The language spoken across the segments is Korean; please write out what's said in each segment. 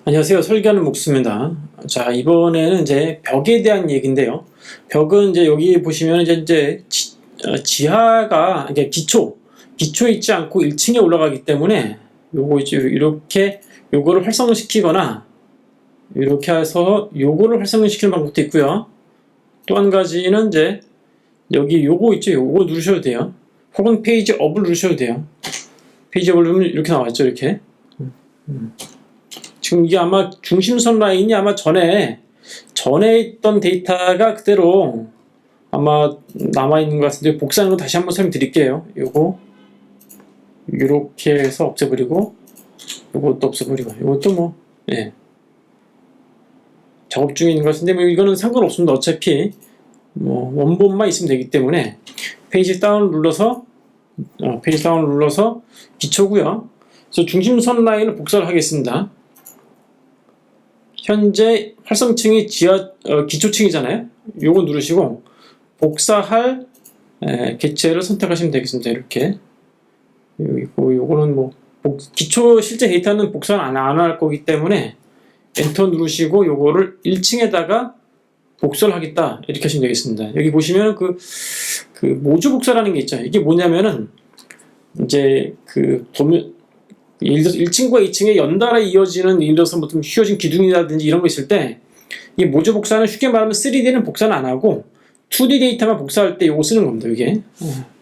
안녕하세요. 설계하는 목수입니다. 자, 이번에는 이제 벽에 대한 얘기인데요. 벽은 이제 여기 보시면 이제 지하가 이게 기초 있지 않고 1층에 올라가기 때문에 요거 이제 이렇게 요거를 활성시키거나 이렇게 해서 요거를 활성시키는 방법도 있고요. 또 한 가지는 이제 여기 요거 있죠. 요거 누르셔도 돼요. 혹은 페이지 업을 누르셔도 돼요. 페이지 업을 누르면 이렇게 나왔죠. 이렇게. 지금 이게 아마 중심선 라인이 아마 전에 있던 데이터가 그대로 아마 남아있는 것 같은데 복사하는 거 다시 한번 설명드릴게요. 요거 이렇게 해서 없애버리고 요것도 없애버리고 요것도 뭐 작업 중에 있는 것 같은데 뭐 이거는 상관없습니다. 어차피 뭐 원본만 있으면 되기 때문에 페이지 다운을 눌러서 기초고요. 그래서 중심선 라인을 복사를 하겠습니다. 현재 활성층이 기초층이잖아요. 요거 누르시고 복사할 객체를 선택하시면 되겠습니다. 이렇게. 요거는 뭐 기초 실제 데이터는 복사는 안 할 거기 때문에 엔터 누르시고 요거를 1층에다가 복사를 하겠다 이렇게 하시면 되겠습니다. 여기 보시면 그 모주 복사라는 게 있죠. 이게 뭐냐면은 이제 보면 예를 들어서 1층과 2층에 연달아 이어지는 예를 들어서 뭐 좀 휘어진 기둥이라든지 이런 거 있을 때 이 모주 복사는 쉽게 말하면 3D는 복사는 안 하고 2D 데이터만 복사할 때 요거 쓰는 겁니다. 이게.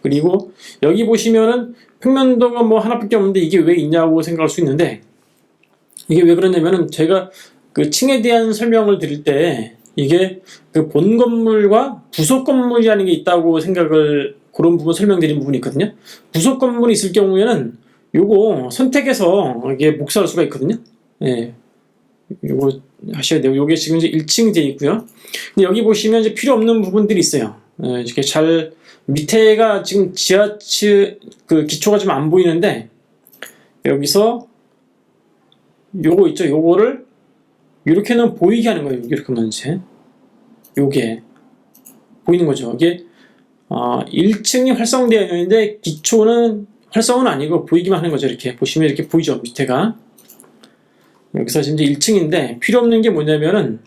그리고 여기 보시면은 평면도가 뭐 하나밖에 없는데 이게 왜 있냐고 생각할 수 있는데 이게 왜 그러냐면은 제가 그 층에 대한 설명을 드릴 때 이게 그 본 건물과 부속 건물이라는 게 있다고 생각을 그런 부분 설명드린 부분이 있거든요. 부속 건물이 있을 경우에는 요거 선택해서 이게 복사할 수가 있거든요. 예. 요거 하셔야 돼요. 요게 지금 이제 1층이 되어 있고요. 근데 여기 보시면 이제 필요 없는 부분들이 있어요. 예, 이렇게 밑에가 지금 지하층 기초가 좀 안 보이는데 여기서 요거 있죠. 요거를 이렇게는 보이게 하는 거예요. 이렇게 하면 이제 요게 보이는 거죠. 이게 1층이 활성되어 있는데 기초는 활성은 아니고 보이기만 하는 거죠. 이렇게 보시면 이렇게 보이죠. 밑에가 여기서 지금 이제 1층인데 필요 없는 게 뭐냐면은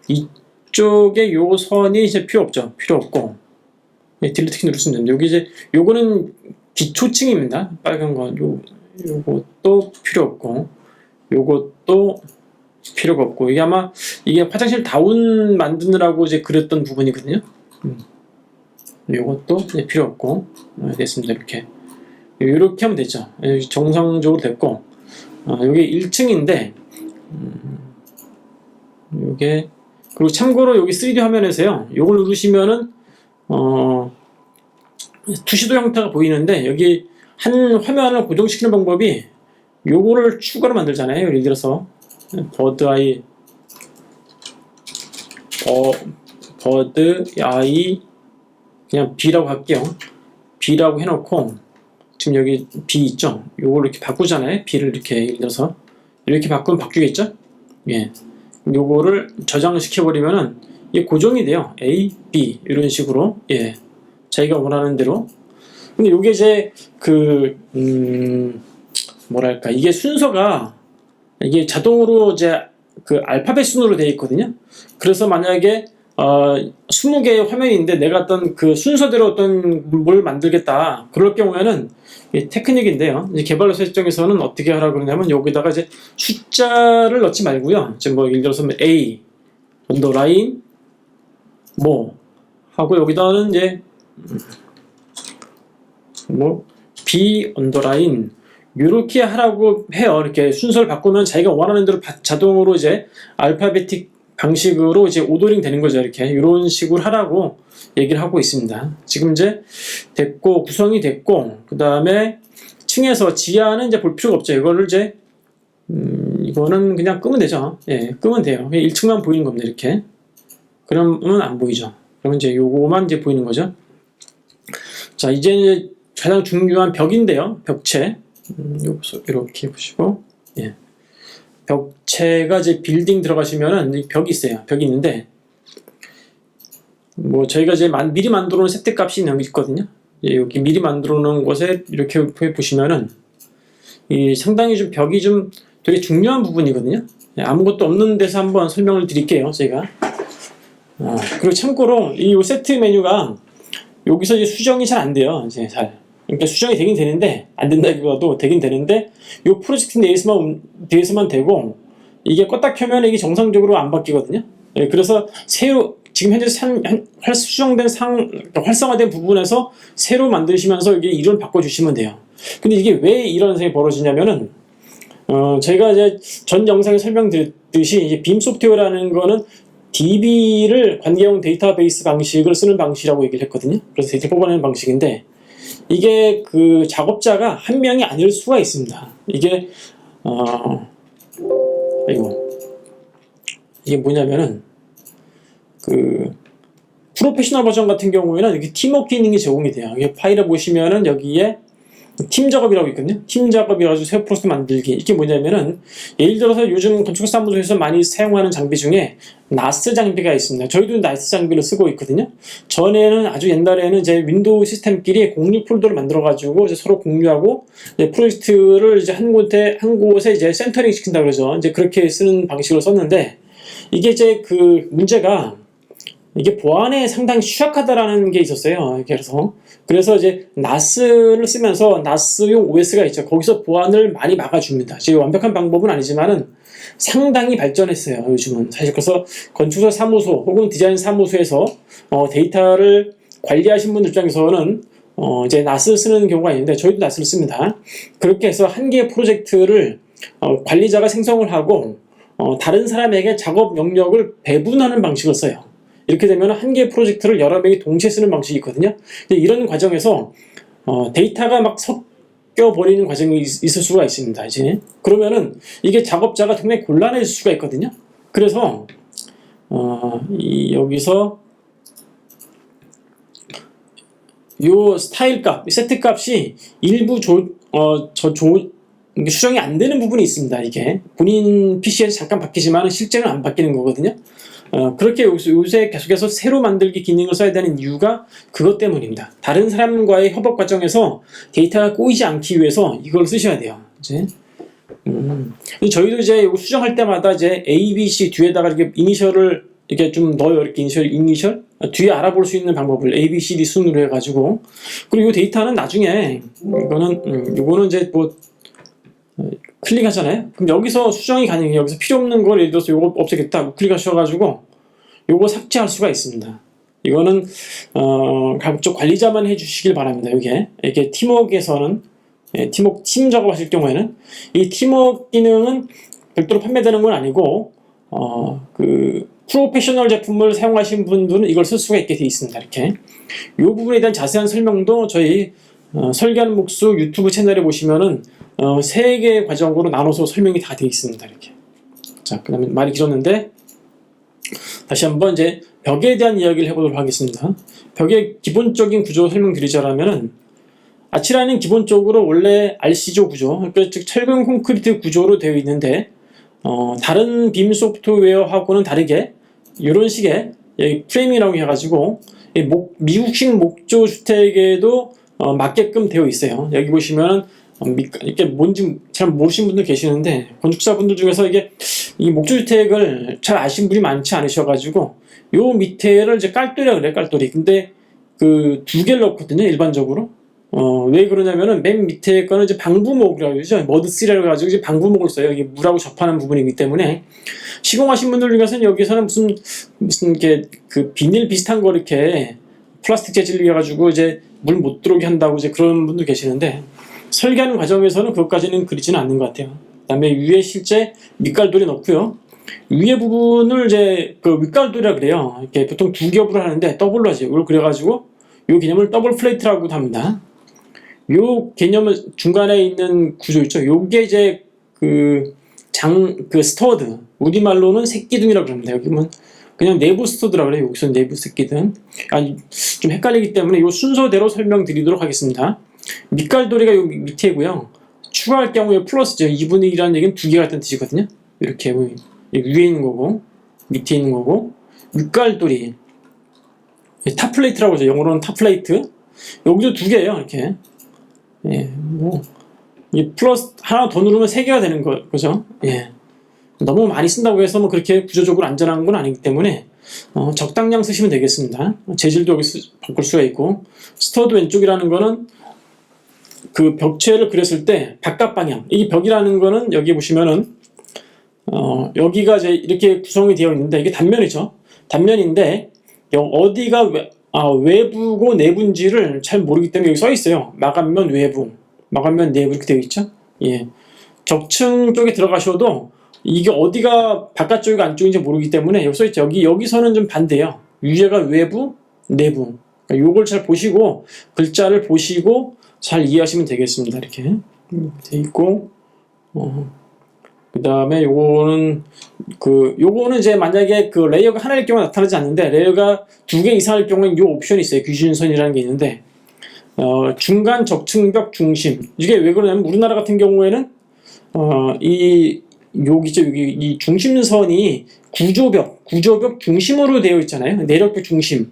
이쪽에 요 선이 이제 필요 없죠. 필요 없고 딜리트 키 누르시면 됩니다. 여기 이제 요거는 기초층입니다. 빨간 건 요것도 필요 없고 요것도 필요가 없고 이게 아마 이게 화장실 다운 만드느라고 이제 그렸던 부분이거든요. 요것도 이제 필요 없고 됐습니다. 이렇게 하면 되죠. 정상적으로 됐고 요게 1층인데 요게 그리고 참고로 여기 3D 화면에서요. 요걸 누르시면은 투시도 형태가 보이는데 여기 한 화면을 고정시키는 방법이 요거를 추가로 만들잖아요. 예를 들어서 버드 아이 그냥 B라고 할게요. B라고 해놓고 지금 여기 B 있죠? 요걸 이렇게 바꾸잖아요. B를 이렇게 예를 들어서 이렇게 바꾸면 바뀌겠죠? 예. 요거를 저장시켜버리면은 이게 고정이 돼요. A, B 이런 식으로 자기가 원하는 대로. 근데 요게 이제 뭐랄까 이게 순서가 이게 자동으로 이제 알파벳 순으로 되어 있거든요. 그래서 만약에 20개의 화면인데 내가 어떤 그 순서대로 어떤 뭘 만들겠다. 그럴 경우에는 테크닉인데요. 이제 개발자 설정에서는 어떻게 하라고 그러냐면 여기다가 이제 숫자를 넣지 말고요. 지금 뭐 예를 들어서 A 언더라인 뭐 하고 여기다는 이제 뭐 B 언더라인 이렇게 하라고 해요. 이렇게 순서를 바꾸면 자기가 원하는 대로 자동으로 이제 알파베틱 방식으로 이제 오더링 되는 거죠. 이런 식으로 하라고 얘기를 하고 있습니다. 지금 이제 됐고 구성이 됐고 그 다음에 층에서 지하는 이제 볼 필요가 없죠. 이거를 이제 이거는 그냥 끄면 되죠. 끄면 돼요. 1층만 보이는 겁니다. 이렇게 그러면 안 보이죠. 그러면 이제 요거만 이제 보이는 거죠. 자 이제 가장 중요한 벽인데요. 벽체 이렇게 보시고 벽체가 이제 빌딩 들어가시면은 벽이 있어요. 벽이 있는데 뭐 저희가 이제 미리 만들어 놓은 세트 값이 있거든요. 여기 미리 만들어 놓은 곳에 이렇게 보시면은 이 상당히 좀 벽이 좀 되게 중요한 부분이거든요. 아무것도 없는 데서 한번 설명을 드릴게요, 제가. 그리고 참고로 이 세트 메뉴가 여기서 이제 수정이 잘 안 돼요, 이제 잘. 그러니까 수정이 되긴 되는데, 안 된다기보다도 되긴 되는데, 이 프로젝트 내에서만 되고, 이게 껐다 켜면 이게 정상적으로 안 바뀌거든요. 그래서 지금 현재 수정된 활성화된 부분에서 새로 만드시면서 이게 이름을 바꿔주시면 돼요. 근데 이게 왜 이런 상황이 벌어지냐면은, 제가 이제 전 영상에 설명드렸듯이, 이제 빔 소프트웨어라는 거는 DB를 관계형 데이터베이스 방식을 쓰는 방식이라고 얘기를 했거든요. 그래서 데이터 뽑아내는 방식인데, 이게 그 작업자가 한 명이 아닐 수가 있습니다. 이게 뭐냐면은 그 프로페셔널 버전 같은 경우에는 이렇게 팀워크 기능이 제공이 돼요. 이게 파일을 보시면은 여기에 팀 작업이라고 있거든요. 팀 작업이라고 새 프로젝트 만들기. 이게 뭐냐면은 예를 들어서 요즘 건축사무소에서 많이 사용하는 장비 중에 나스 장비가 있습니다. 저희도 나스 장비를 쓰고 있거든요. 전에는 아주 옛날에는 이제 윈도우 시스템끼리 공유 폴더를 만들어 가지고 이제 서로 공유하고 이제 프로젝트를 이제 한 곳에 이제 센터링 시킨다 그러죠. 이제 그렇게 쓰는 방식을 썼는데 이게 이제 그 문제가 이게 보안에 상당히 취약하다라는 게 있었어요. 그래서 이제 나스를 쓰면서 나스용 OS가 있죠. 거기서 보안을 많이 막아줍니다. 지금 완벽한 방법은 아니지만은 상당히 발전했어요. 요즘은 사실. 그래서 건축사 사무소 혹은 디자인 사무소에서 데이터를 관리하신 분들 입장에서는 이제 나스 쓰는 경우가 있는데 저희도 나스를 씁니다. 그렇게 해서 한 개의 프로젝트를 관리자가 생성을 하고 다른 사람에게 작업 영역을 배분하는 방식을 써요. 이렇게 되면 한 개의 프로젝트를 여러 명이 동시에 쓰는 방식이 있거든요. 근데 이런 과정에서 데이터가 막 섞여버리는 과정이 있을 수가 있습니다. 이제 그러면은 이게 작업자가 굉장히 곤란해질 수가 있거든요. 그래서 여기서 요 스타일 값, 세트 값이 일부 수정이 안 되는 부분이 있습니다. 이게 본인 PC에서 잠깐 바뀌지만 실제는 안 바뀌는 거거든요. 그렇게 요새 계속해서 새로 만들기 기능을 써야 되는 이유가 그것 때문입니다. 다른 사람과의 협업 과정에서 데이터가 꼬이지 않기 위해서 이걸 쓰셔야 돼요. 이제 저희도 이제 수정할 때마다 이제 A, B, C 뒤에다가 이렇게 이니셜을 이렇게 좀 넣어요. 이렇게 이니셜 뒤에 알아볼 수 있는 방법을 A, B, C, D 순으로 해가지고 그리고 이 데이터는 나중에 이거는 이제 뭐 클릭하잖아요. 그럼 여기서 수정이 가능해요. 여기서 필요 없는 걸 예를 들어서 이거 없애겠다. 클릭하셔가지고 요거 삭제할 수가 있습니다. 이거는 각종 관리자만 해주시길 바랍니다. 이게 팀워크에서는 팀 작업하실 경우에는 이 팀워크 기능은 별도로 판매되는 건 아니고 그 프로페셔널 제품을 사용하신 분들은 이걸 쓸 수가 있게 되어 있습니다. 이렇게 이 부분에 대한 자세한 설명도 저희 설계하는 목수 유튜브 채널에 보시면은 3개의 과정으로 나눠서 설명이 다 되어 있습니다. 이렇게. 자, 그 다음에 말이 길었는데 다시 한번 이제 벽에 대한 이야기를 해보도록 하겠습니다. 벽의 기본적인 구조 설명드리자면은 아치라는 기본적으로 원래 RC조 구조, 그러니까 즉 철근 콘크리트 구조로 되어 있는데 다른 빔 소프트웨어하고는 다르게 이런 식의 프레임이라고 해가지고 미국식 목조 주택에도 맞게끔 되어 있어요. 여기 보시면은 이게 뭔지 잘 모르시는 분들 계시는데 건축사분들 중에서 이 목조주택을 잘 아시는 분이 많지 않으셔가지고 요 밑에를 이제 깔돌이라고 그래요. 깔돌이. 근데 그 2개를 넣거든요. 일반적으로. 왜 그러냐면은 맨 밑에 거는 이제 방부목이라고 그러죠. 머드시라고 해가지고 이제 방부목을 써요. 이게 물하고 접하는 부분이기 때문에 시공하신 분들 중에서는 여기서는 무슨 이렇게 그 비닐 비슷한 거 이렇게 플라스틱 재질로 해가지고 이제 물 못 들어오게 한다고 이제 그런 분들 계시는데 설계하는 과정에서는 그것까지는 그리지는 않는 것 같아요. 그 다음에 위에 실제 밑갈돌이 넣고요. 위에 부분을 이제 그 윗갈돌이라 그래요. 이렇게 보통 2겹으로 하는데 더블로 하죠. 이걸 그래가지고 이 개념을 더블 플레이트라고도 합니다. 요 개념은 중간에 있는 구조 있죠. 요게 이제 그 스터드, 우리말로는 새끼등이라고 합니다. 여기는 그냥 내부 스터드라고 그래요. 여기서 내부 새끼등. 좀 헷갈리기 때문에 요 순서대로 설명드리도록 하겠습니다. 밑갈돌이가 요 밑에고요. 추가할 경우에 플러스죠. 2분의 1이라는 얘기는 2개 같은 뜻이거든요. 이렇게 위에 있는 거고 밑에 있는 거고 밑갈돌이 탑플레이트라고 하죠. 영어로는 탑플레이트. 여기도 2개예요. 이렇게 이 플러스 하나 더 누르면 3개가 되는 거죠. 너무 많이 쓴다고 해서 뭐 그렇게 구조적으로 안전한 건 아니기 때문에 적당량 쓰시면 되겠습니다. 재질도 여기 바꿀 수가 있고, 스터드 왼쪽이라는 거는 그 벽체를 그렸을 때 바깥 방향, 이 벽이라는 거는 여기 보시면은 여기가 이제 이렇게 구성이 되어 있는데 이게 단면이죠. 단면인데 어디가 외부고 내부인지를 잘 모르기 때문에 여기 써 있어요. 마감면 외부, 마감면 내부 이렇게 되어 있죠. 예. 적층 쪽에 들어가셔도 이게 어디가 바깥쪽이고 안쪽인지 모르기 때문에 여기 써 있죠. 여기서는 좀 반대예요. 위에가 외부, 내부. 그러니까 요걸 잘 보시고 글자를 보시고 잘 이해하시면 되겠습니다. 이렇게 돼 있고, 그 다음에 요거는 이제 만약에 그 레이어가 하나일 경우 나타나지 않는데 레이어가 2개 이상일 경우는 이 옵션이 있어요. 규준선이라는 게 있는데 중간 적층벽 중심, 이게 왜 그러냐면 우리나라 같은 경우에는 여기 이 중심선이 구조벽 중심으로 되어 있잖아요. 내력벽 중심.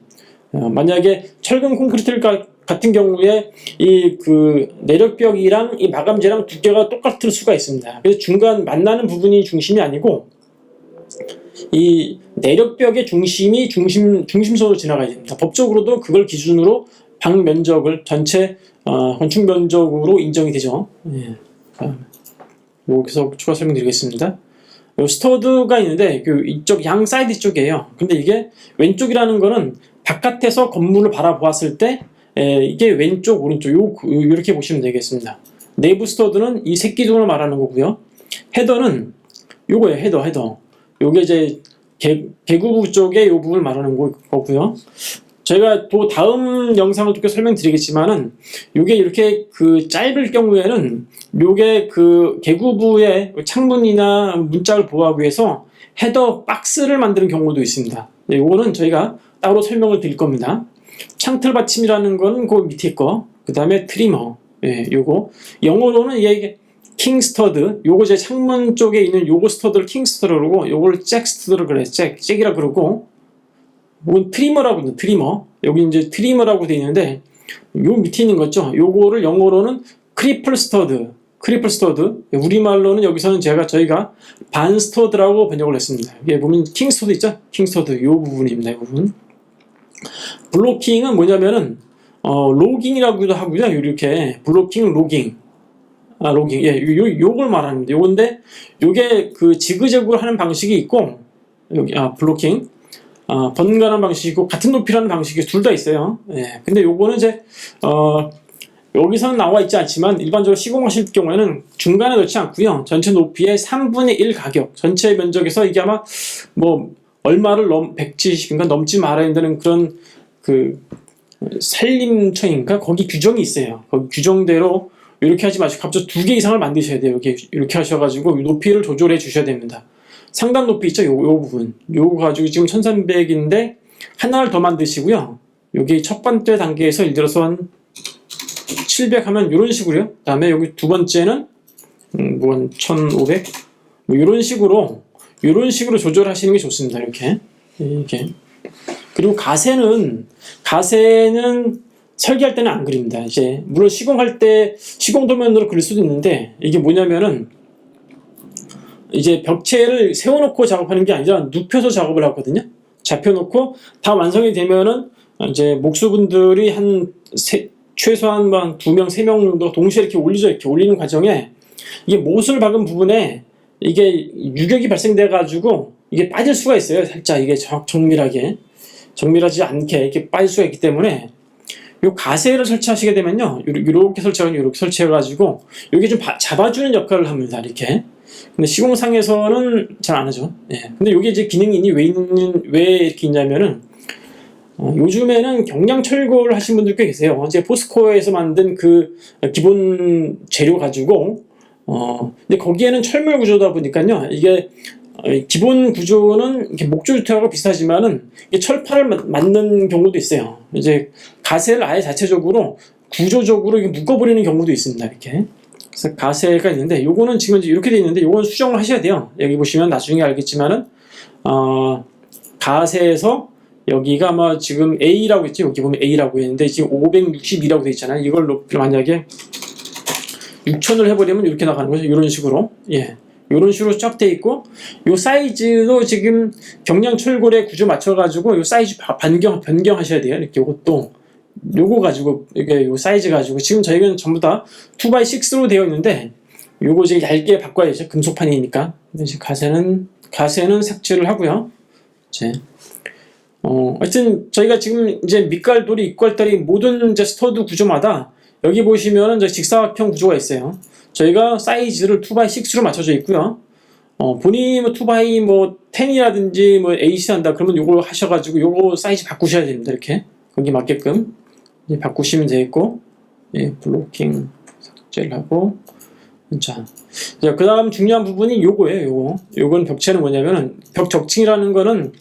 만약에 철근 콘크리트 같은 경우에 이 그 내력벽이랑 이 마감재랑 두께가 똑같을 수가 있습니다. 그래서 중간 만나는 부분이 중심이 아니고 이 내력벽의 중심이 중심선으로 지나가야 됩니다. 법적으로도 그걸 기준으로 방 면적을 전체 건축 면적으로 인정이 되죠. 예. 여기서 추가 설명드리겠습니다. 스터드가 있는데 이쪽 양 사이드 쪽이에요. 근데 이게 왼쪽이라는 거는 바깥에서 건물을 바라보았을 때 이게 왼쪽 오른쪽 이렇게 보시면 되겠습니다. 내부 스터드는 이 새끼둥을 말하는 거고요. 헤더는 요거예요. 헤더. 요게 이제 개구부 쪽에 요 부분을 말하는 거고요. 제가 또 다음 영상을 통해 설명드리겠지만은 요게 이렇게 그 짧을 경우에는 요게 그 개구부의 창문이나 문짝을 보호하기 위해서 헤더 박스를 만드는 경우도 있습니다. 요거는 저희가 따로 설명을 드릴 겁니다. 창틀 받침이라는 건 그 밑에 거, 그 다음에 트리머, 요거 영어로는 이게 킹스터드, 요거 제 창문 쪽에 있는 요거 스터드를 킹스터드라고 그러고 요걸 잭스터드를 그래, 잭이라 그러고, 이건 트리머라고 있는 트리머, 여기 이제 트리머라고 되어 있는데 요 밑에 있는 거죠. 요거를 영어로는 크리플 스터드, 우리말로는 여기서는 저희가 반스터드라고 번역을 했습니다. 여기 보면 킹스터드 있죠? 킹스터드 요 부분입니다. 이 부분. 블로킹은 뭐냐면은 로깅이라고도 하고요. 이렇게 블로킹, 로깅, 요걸 말합니다. 요건데 요게 그 지그재그로 하는 방식이 있고, 여기 블로킹, 번갈아가는 방식이 있고 같은 높이라는 방식이 둘 다 있어요. 예. 근데 요거는 이제 여기서는 나와 있지 않지만 일반적으로 시공하실 경우에는 중간에 넣지 않고요. 전체 높이의 3분의 1 가격, 전체 면적에서 이게 아마 뭐 얼마를 170인가 넘지 말아야 된다는 그런 그 산림청인가 거기 규정이 있어요. 거기 규정대로 이렇게 하지 마시고 갑자기 2개 이상을 만드셔야 돼요. 이렇게 하셔가지고 높이를 조절해 주셔야 됩니다. 상단 높이 있죠? 요 부분. 요거 가지고 지금 1300인데 하나를 더 만드시고요. 여기 첫 번째 단계에서 예를 들어서 한 700 하면 이런 식으로요. 그 다음에 여기 두 번째는 1500 뭐 이런 식으로 조절하시는 게 좋습니다. 이렇게. 그리고 가세는 설계할 때는 안 그립니다. 이제 물론 시공할 때 시공도면으로 그릴 수도 있는데 이게 뭐냐면은 이제 벽체를 세워놓고 작업하는 게 아니라 눕혀서 작업을 하거든요. 잡혀놓고 다 완성이 되면은 이제 목수분들이 최소한 2명, 3명 정도 동시에 이렇게 올리죠. 이렇게 올리는 과정에 이게 못을 박은 부분에 이게 유격이 발생돼가지고 이게 빠질 수가 있어요. 살짝 이게 정밀하지 않게 이렇게 빠질 수가 있기 때문에 요 가세를 설치하시게 되면요. 이렇게 설치해가지고 이게 좀 잡아주는 역할을 합니다. 이렇게. 근데 시공상에서는 잘 안 하죠. 예. 근데 이게 이제 기능이 왜 이렇게 있냐면은 요즘에는 경량 철골 하신 분들 꽤 계세요. 이제 포스코에서 만든 그 기본 재료 가지고 근데 거기에는 철물 구조다 보니까요. 이게 기본 구조는 이렇게 목조주택하고 비슷하지만은 이게 철판을 맞는 경우도 있어요. 이제 가세를 아예 자체적으로 구조적으로 묶어버리는 경우도 있습니다. 이렇게. 그래서 가세가 있는데 요거는 지금 이렇게 돼 있는데 요건 수정을 하셔야 돼요. 여기 보시면 나중에 알겠지만은 가세에서 여기가 아마 지금 A라고 있지. 여기 보면 A라고 했는데 지금 562라고 돼 있잖아요. 이걸 높이를 만약에 6000을 해버리면 이렇게 나가는 거죠. 이런 식으로. 예. 이런 식으로 쫙 돼 있고, 요 사이즈도 지금 경량 철골에 구조 맞춰가지고 요 사이즈 변경하셔야 돼요. 이렇게 요것도 요거 가지고 이게 요 사이즈 가지고 지금 저희는 전부 다 2x6로 되어 있는데 요거 이제 얇게 바꿔야죠. 금속판이니까. 이제 가세는 삭제를 하고요. 이제 하여튼 저희가 지금 이제 밑갈돌이, 입갈돌이 모든 이제 스터드 구조마다 여기 보시면은 이제 직사각형 구조가 있어요. 저희가 사이즈를 2x6로 맞춰져 있고요. 본인이 뭐 2x 뭐 10이라든지 뭐 AC 한다 그러면 요거 하셔가지고 요거 사이즈 바꾸셔야 됩니다. 이렇게 거기 맞게끔 이제 바꾸시면 되겠고, 예, 블로킹 삭제를 하고, 자, 그 다음 중요한 부분이 요거예요. 요건 벽체는 뭐냐면은 벽 적층이라는 거는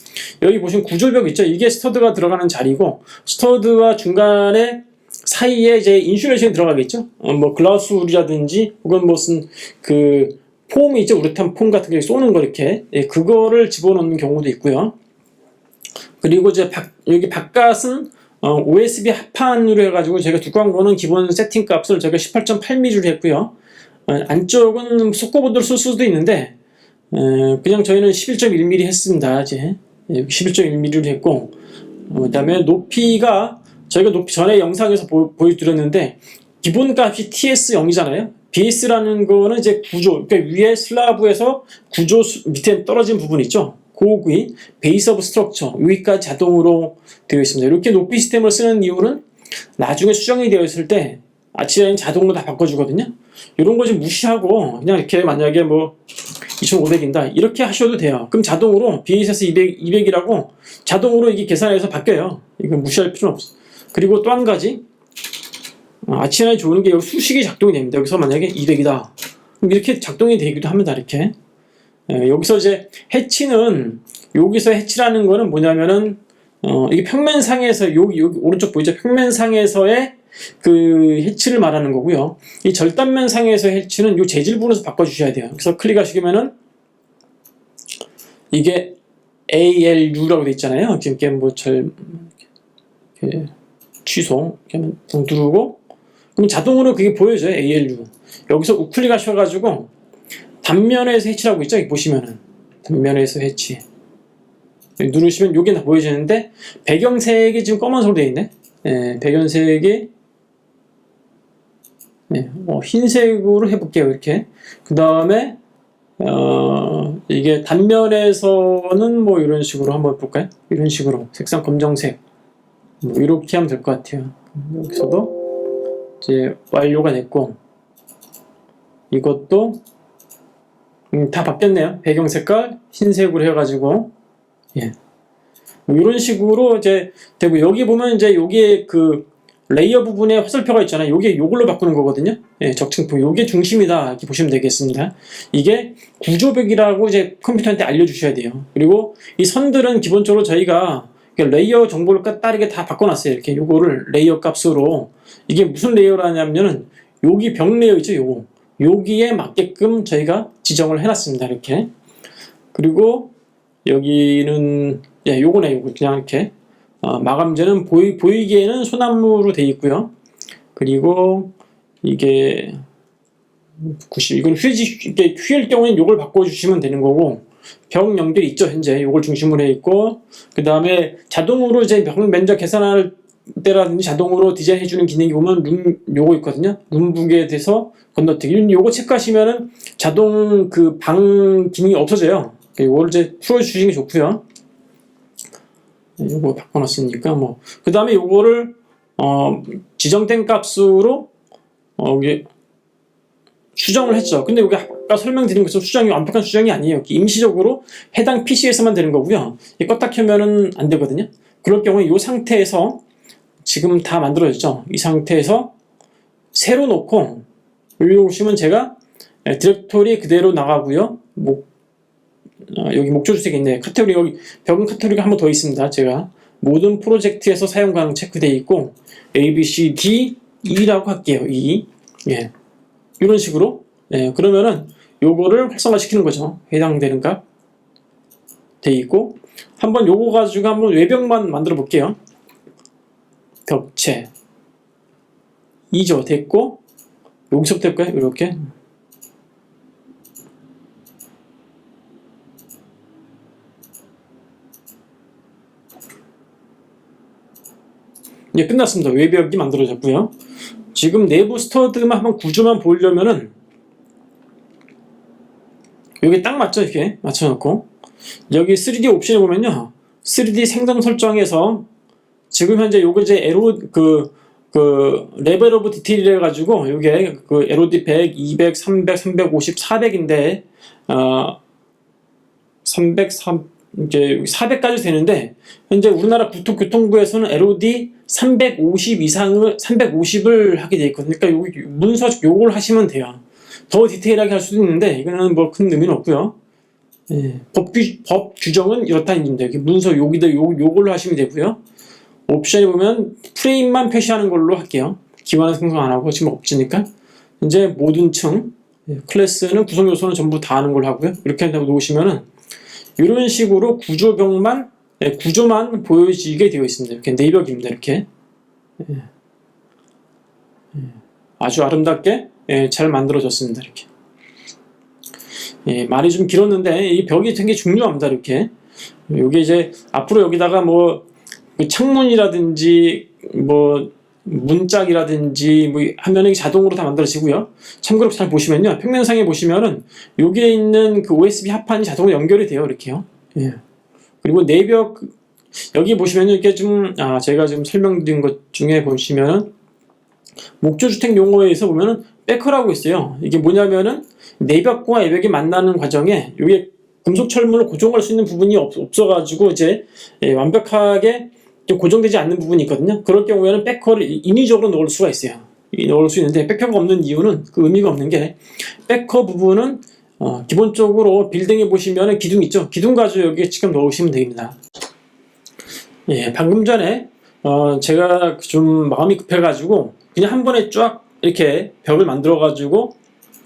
여기 보시면 구조벽 있죠. 이게 스터드가 들어가는 자리고 스터드와 중간에 사이에 이제 인슐레이션이 들어가겠죠. 뭐 글라스울이라든지 혹은 무슨 그 폼이 있죠. 우레탄 폼 같은 게 쏘는 거 이렇게, 예, 그거를 집어넣는 경우도 있고요. 그리고 이제 여기 바깥은 OSB 합판으로 해가지고 제가 두꺼운 거는 기본 세팅 값을 제가 18.8mm로 했고요. 안쪽은 속고보드를 쓸 수도 있는데 그냥 저희는 11.1mm 했습니다. 이제 11.1mm로 했고, 그 다음에 높이가 저희가 높이 전에 영상에서 보여드렸는데 기본 값이 TS0이잖아요. BS라는 거는 이제 구조, 그러니까 위에 슬라브에서 구조 밑에 떨어진 부분 있죠. 고위 베이스 오브 스트럭처 여기까지 자동으로 되어 있습니다. 이렇게 높이 시스템을 쓰는 이유는 나중에 수정이 되어 있을 때 아치라인 자동으로 다 바꿔주거든요. 이런 거 좀 무시하고 그냥 이렇게 만약에 뭐 2500인다 이렇게 하셔도 돼요. 그럼 자동으로 BSS 200이라고 자동으로 이게 계산해서 바뀌어요. 이거 무시할 필요는 없어. 그리고 또 한 가지, 아치라인이 좋은 게 여기 수식이 작동이 됩니다. 여기서 만약에 200이다 그럼 이렇게 작동이 되기도 합니다. 이렇게. 여기서 이제 해치는, 여기서 해치라는 거는 뭐냐면은 이게 평면상에서 여기 오른쪽 보이죠? 평면상에서의 그 해치를 말하는 거고요. 이 절단면상에서 해치는 이 재질 부분에서 바꿔주셔야 돼요. 그래서 클릭하시면은 이게 ALU라고 돼 있잖아요. 이렇게 뭐 이렇게 취소 이렇게 누르고 그럼 자동으로 그게 보여져요. ALU. 여기서 우클릭 하셔가지고 단면에서 해치라고 있죠? 여기 보시면은 단면에서 해치 누르시면 요게 다 보여지는데 배경색이 지금 검은색으로 되어 있네. 예, 배경색이 흰색으로 해볼게요. 이렇게. 그 다음에 이게 단면에서는 뭐 이런 식으로 한번 해볼까요? 이런 식으로 색상 검정색 뭐 이렇게 하면 될 것 같아요. 여기서도 이제 완료가 됐고 이것도 다 바뀌었네요. 배경 색깔 흰색으로 해가지고, 예, 뭐 이런 식으로 이제 되고, 여기 보면 이제 여기에 그 레이어 부분에 화살표가 있잖아요. 요게 요걸로 바꾸는 거거든요. 예, 적층폭 요게 중심이다 이렇게 보시면 되겠습니다. 이게 구조벽이라고 이제 컴퓨터한테 알려주셔야 돼요. 그리고 이 선들은 기본적으로 저희가 레이어 정보를 따르게 다 바꿔놨어요. 이렇게 요거를 레이어 값으로, 이게 무슨 레이어라냐면은 여기 벽 레이어 있죠. 요거 여기에 맞게끔 저희가 지정을 해놨습니다. 이렇게. 그리고 여기는 요거네. 요거 그냥 이렇게 마감재는 보이기에는 소나무로 되어 있고요. 그리고 이게 90, 이건 휠 경우에는 요걸 바꿔주시면 되는 거고, 벽 연결이 있죠. 현재 요걸 중심으로 해 있고, 그 다음에 자동으로 이제 벽 면적 계산할 때라든지 자동으로 디자인해주는 기능이 보면 요거 있거든요. 룸북에 대해서 건너뛰기. 요거 체크하시면은 자동 그 방 기능이 없어져요. 요걸 이제 풀어주시는 게 좋고요. 요거 바꿔놨으니까 뭐. 그 다음에 요거를 지정된 값으로 이게 수정을 했죠. 근데 여기 아까 설명드린 것처럼 수정이 완벽한 수정이 아니에요. 임시적으로 해당 PC에서만 되는 거고요. 껐다 켜면은 안 되거든요. 그럴 경우에 이 상태에서 지금 다 만들어졌죠. 이 상태에서 새로 놓고 여기 보시면 제가 디렉토리 그대로 나가고요. 여기 목조 주택이 있네. 카테고리, 여기 벽은 카테고리가 한 번 더 있습니다. 제가 모든 프로젝트에서 사용 가능 체크되어 있고 A, B, C, D, E라고 할게요. E. 예. 이런 식으로. 예. 그러면은 요거를 활성화시키는 거죠. 해당되는 값 돼 있고, 한번 요거 가지고 한번 외벽만 만들어 볼게요. 벽체 2죠. 됐고, 여기서부터 할까요? 이렇게. 이제 끝났습니다. 외벽이 만들어졌고요. 지금 내부 스터드만 한번 구조만 보려면은 여기 딱 맞죠? 이렇게 맞춰놓고 여기 3D 옵션에 보면요, 3D 생성 설정에서 지금 현재 요거 이제 에로 레벨 오브 디테일이라 해가지고 요게 그 LOD 100, 200, 300, 350, 400인데 이제 400까지 되는데 현재 우리나라 국토교통부에서는 LOD 350 이상을 350을 하게 돼 있거든요. 그러니까 문서 요걸 하시면 돼요. 더 디테일하게 할 수도 있는데 이거는 뭐 큰 의미는 없고요. 예, 법 규정은 이렇다는 얘기입니다. 문서 요걸로 하시면 되고요. 옵션에 보면 프레임만 표시하는 걸로 할게요. 기관은 생성 안 하고 지금 없으니까. 이제 모든 층, 클래스는 구성 요소는 전부 다 하는 걸로 하고요. 이렇게 놓으시면은 이런 식으로 구조만 보여지게 되어 있습니다. 이렇게 내벽입니다. 이렇게 아주 아름답게 잘 만들어졌습니다. 이렇게. 말이 좀 길었는데 이 벽이 되게 중요합니다. 이렇게. 이게 이제 앞으로 여기다가 뭐 창문이라든지 뭐 문짝이라든지 뭐 하면은 자동으로 다 만들어지고요. 참고로 잘 보시면요, 평면상에 보시면은 여기에 있는 그 OSB 합판이 자동으로 연결이 돼요. 이렇게요. 예. 그리고 내벽 여기 보시면은 이렇게 좀 제가 지금 설명드린 것 중에 보시면은 목조주택 용어에서 보면은 백허라고 있어요. 이게 뭐냐면은 내벽과 외벽이 만나는 과정에 여기에 금속 철문을 고정할 수 있는 부분이 없어가지고 이제 완벽하게 좀 고정되지 않는 부분이 있거든요. 그럴 경우에는 백허를 인위적으로 넣을 수가 있어요. 넣을 수 있는데 백허가 없는 이유는 그 의미가 없는 게, 백허 부분은 기본적으로 빌딩에 보시면 기둥 있죠. 기둥 가지고 여기에 지금 넣으시면 됩니다. 방금 전에 제가 좀 마음이 급해가지고 그냥 한 번에 쫙 이렇게 벽을 만들어가지고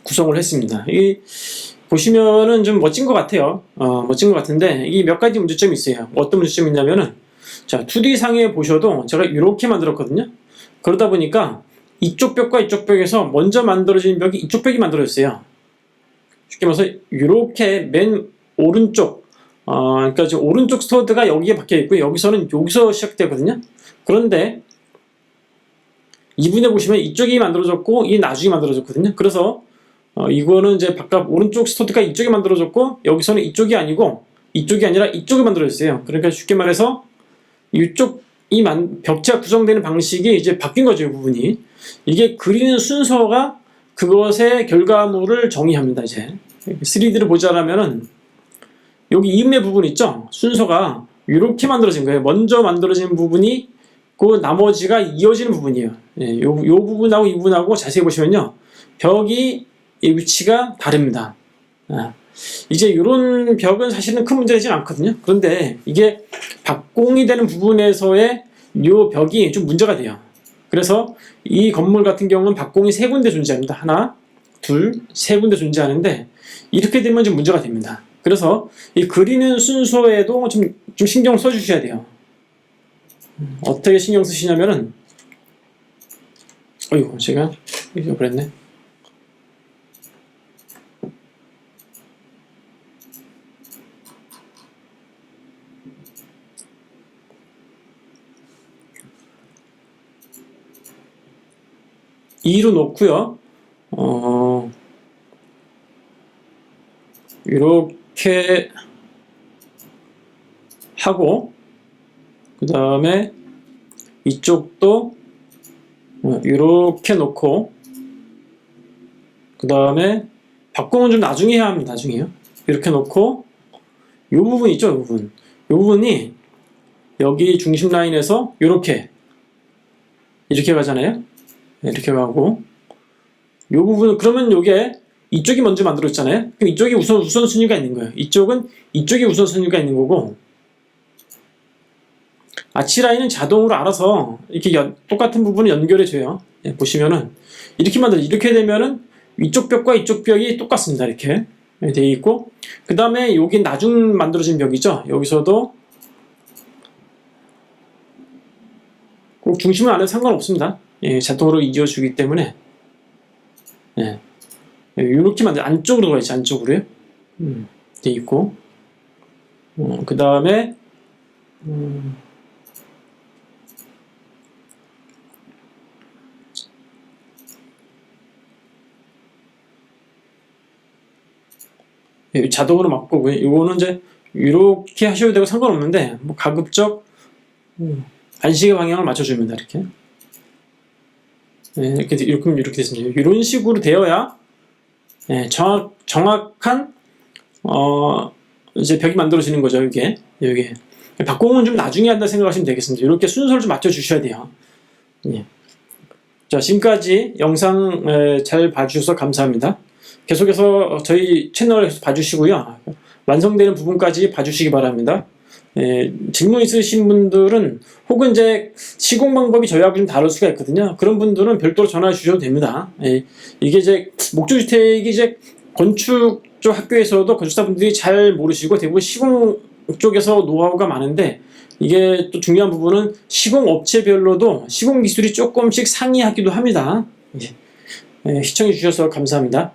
구성을 했습니다. 보시면은 좀 멋진 것 같아요. 멋진 것 같은데 이 몇 가지 문제점이 있어요. 어떤 문제점이 있냐면은, 자, 2D 상에 보셔도 제가 이렇게 만들었거든요. 그러다 보니까 이쪽 벽과 이쪽 벽에서 먼저 만들어진 벽이 이쪽 벽이 만들어졌어요. 쉽게 말해서 이렇게 맨 오른쪽, 그러니까 지금 오른쪽 스터드가 여기에 박혀 있고 여기서 시작되거든요. 그런데 이분에 보시면 이쪽이 만들어졌고 이 나중에 만들어졌거든요. 그래서 이거는 이제 바깥 오른쪽 스터드가 이쪽에 만들어졌고 여기서는 이쪽이 아니고 이쪽이 아니라 이쪽에 만들어졌어요. 그러니까 쉽게 말해서 이쪽 벽체가 구성되는 방식이 이제 바뀐 거죠. 이 부분이. 이게 그리는 순서가 그것의 결과물을 정의합니다. 이제 3D를 보자라면은 여기 이음의 부분 있죠. 순서가 이렇게 만들어진 거예요. 먼저 만들어진 부분이 그 나머지가 이어지는 부분이에요. 요 부분하고 이 부분하고 자세히 보시면요, 벽이 위치가 다릅니다. 이제 이런 벽은 사실은 큰 문제되진 않거든요. 그런데 이게 박공이 되는 부분에서의 이 벽이 좀 문제가 돼요. 그래서 이 건물 같은 경우는 박공이 3군데 존재합니다. 하나, 둘, 3군데 존재하는데 이렇게 되면 좀 문제가 됩니다. 그래서 이 그리는 순서에도 좀 신경 써주셔야 돼요. 어떻게 신경 쓰시냐면은, 어이구, 제가 잊어버렸네. 이로 놓고요. 이렇게 하고 그 다음에 이쪽도 이렇게 놓고 그 다음에 박공은 좀 나중에 해야 합니다. 나중에요. 이렇게 놓고 이 부분 있죠. 이 부분이 여기 중심 라인에서 이렇게 가잖아요. 이렇게 가고 이 부분, 그러면 요게 이쪽이 먼저 만들었잖아요. 그럼 이쪽이 우선순위가 있는 거예요. 이쪽이 우선순위가 있는 거고, 아치 라인은 자동으로 알아서 이렇게 똑같은 부분을 연결해줘요. 보시면은 이렇게 되면은 이쪽 벽과 이쪽 벽이 똑같습니다. 이렇게 되어 있고, 그 다음에 여기 나중 만들어진 벽이죠. 여기서도 꼭 중심을 안 해도 상관없습니다. 자동으로 이어주기 때문에 이렇게 안쪽으로 들어가야지. 안쪽으로요. 돼 있고, 그 다음에 자동으로 맞고, 이거는 이제 이렇게 하셔도 되고 상관없는데, 뭐 가급적 안식의 방향을 맞춰줍니다. 이렇게. 이렇게 됐습니다. 이런 식으로 되어야 정확한 이제 벽이 만들어지는 거죠. 이게 박공은 좀 나중에 한다 생각하시면 되겠습니다. 이렇게 순서를 좀 맞춰주셔야 돼요. 예. 자, 지금까지 영상 잘 봐주셔서 감사합니다. 계속해서 저희 채널을 계속 봐주시고요. 완성되는 부분까지 봐주시기 바랍니다. 질문 있으신 분들은 혹은 이제 시공 방법이 저희하고 좀 다를 수가 있거든요. 그런 분들은 별도로 전화 주셔도 됩니다. 이게 이제 목조주택이 이제 건축 쪽 학교에서도 건축사분들이 잘 모르시고 대부분 시공 쪽에서 노하우가 많은데, 이게 또 중요한 부분은 시공 업체별로도 시공 기술이 조금씩 상이하기도 합니다. 시청해 주셔서 감사합니다.